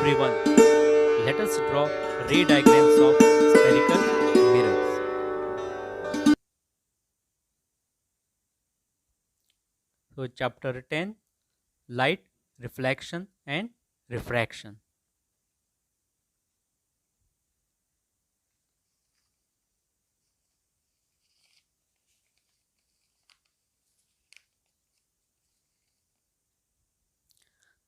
everyone. Let us draw ray diagrams of spherical mirrors. So, chapter 10, Light, Reflection and Refraction.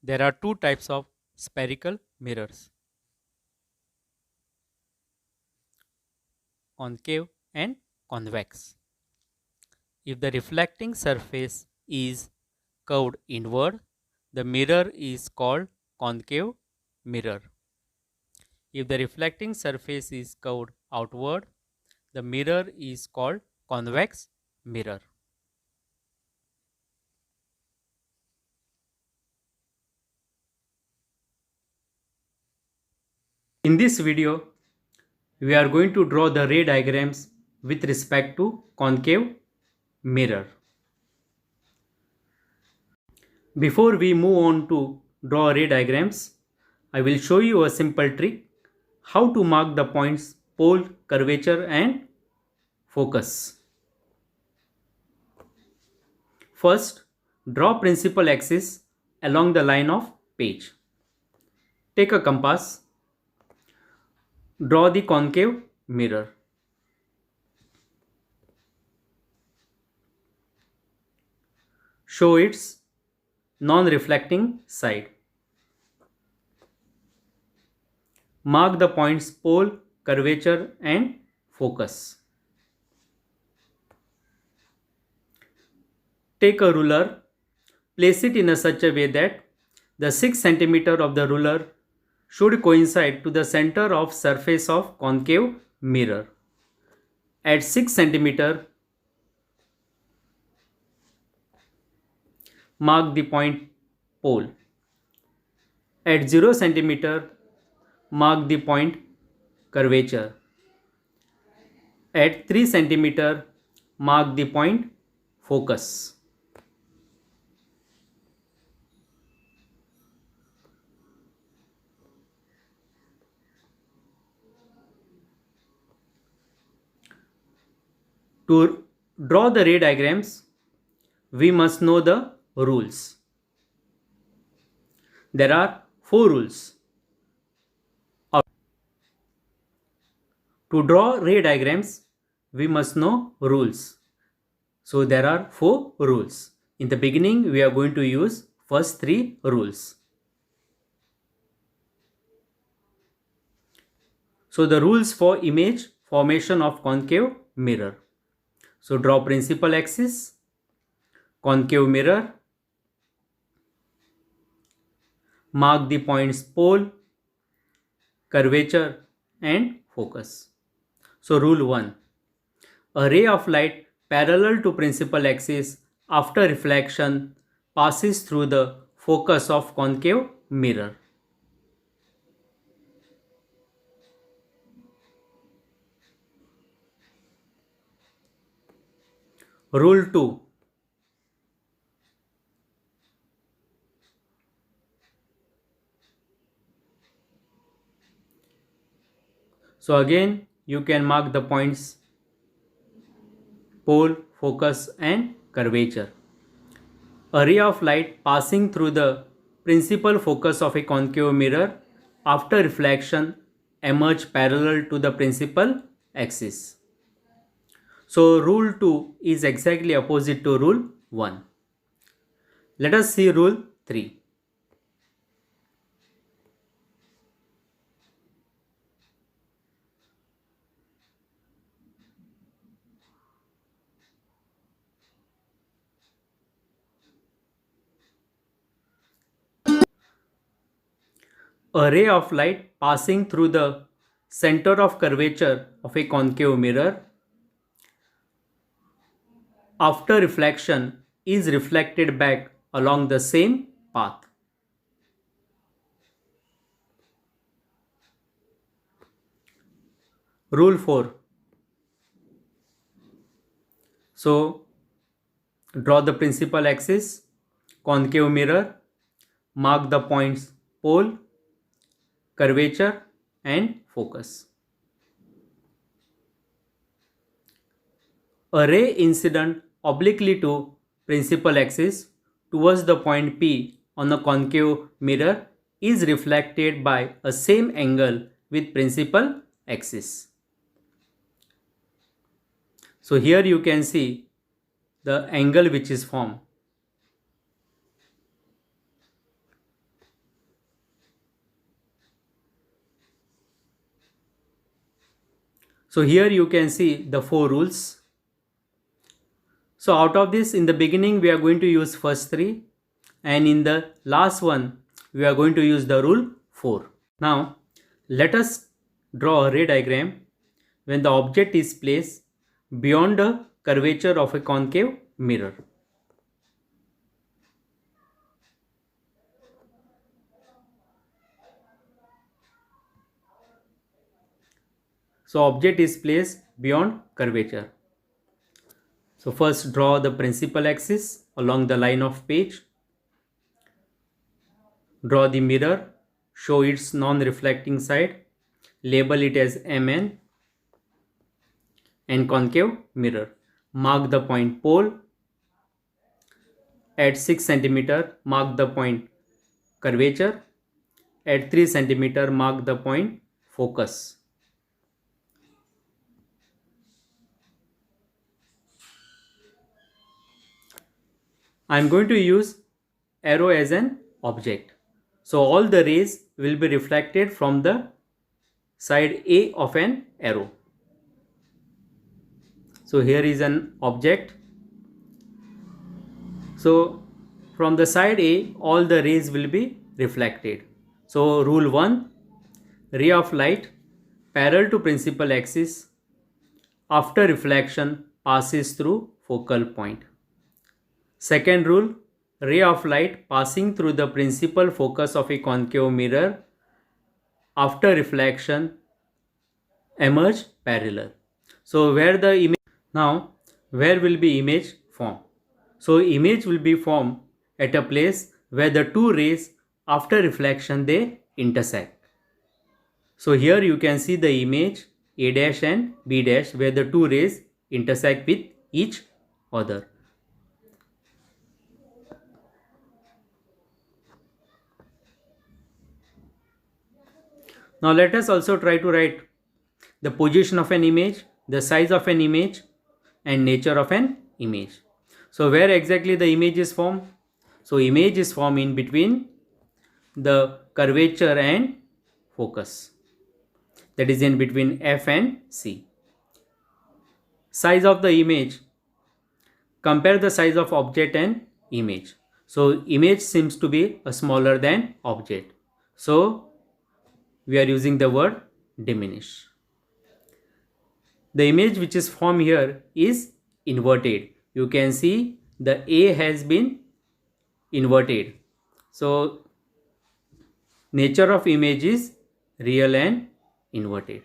There are two types of spherical mirrors, concave and convex. If the reflecting surface is curved inward, the mirror is called concave mirror. If the reflecting surface is curved outward, the mirror is called convex mirror. In this video, we are going to draw the ray diagrams with respect to concave mirror. Before we move on to draw ray diagrams, I will show you a simple trick how to mark the points pole, curvature and focus. First, draw principal axis along the line of page. Take a compass. Draw the concave mirror. Show its non-reflecting side. Mark the points pole, curvature and focus. Take a ruler, place it in such a way that the 6 cm of the ruler should coincide to the center of surface of concave mirror. At 6 cm, mark the point pole. At 0 cm, mark the point curvature. At 3 cm, mark the point focus. To draw the ray diagrams, we must know the rules. There are 4 rules. To draw ray diagrams, we must know rules. So there are 4 rules. In the beginning, we are going to use first 3 rules. So the rules for image formation of concave mirror. So draw principal axis, concave mirror, mark the points pole, curvature and focus. So rule 1. A ray of light parallel to principal axis after reflection passes through the focus of concave mirror. Rule 2. So again, you can mark the points pole, focus and curvature. A ray of light passing through the principal focus of a concave mirror after reflection emerge parallel to the principal axis. So rule 2 is exactly opposite to rule 1. Let us see rule 3. A ray of light passing through the center of curvature of a concave mirror after reflection is reflected back along the same path. Rule 4. So draw the principal axis, concave mirror, mark the points pole, curvature and focus. A ray incident obliquely to principal axis towards the point P on a concave mirror is reflected by a same angle with principal axis. So here you can see the angle which is formed. So here you can see the 4 rules. So out of this, in the beginning we are going to use first 3, and in the last one we are going to use the rule 4. Now let us draw a ray diagram when the object is placed beyond the curvature of a concave mirror. So object is placed beyond curvature. So first draw the principal axis along the line of page. Draw the mirror, show its non-reflecting side, label it as MN, and concave mirror. Mark the point pole. At 6 cm, mark the point curvature. At 3 cm, mark the point focus. I am going to use arrow as an object. So all the rays will be reflected from the side A of an arrow. So here is an object. So from the side A, all the rays will be reflected. So rule 1, ray of light parallel to principal axis after reflection passes through focal point. Second rule, ray of light passing through the principal focus of a concave mirror after reflection emerge parallel. So where the image, now where will be image formed? So image will be formed at a place where the two rays after reflection they intersect. So here you can see the image A dash and B dash where the two rays intersect with each other. Now let us also try to write the position of an image, the size of an image, and nature of an image. So where exactly the image is formed? So image is formed in between the curvature and focus. That is in between F and C. Size of the image. Compare the size of object and image. So image seems to be smaller than object. So we are using the word diminish. The image which is formed here is inverted. You can see the A has been inverted. So nature of image is real and inverted.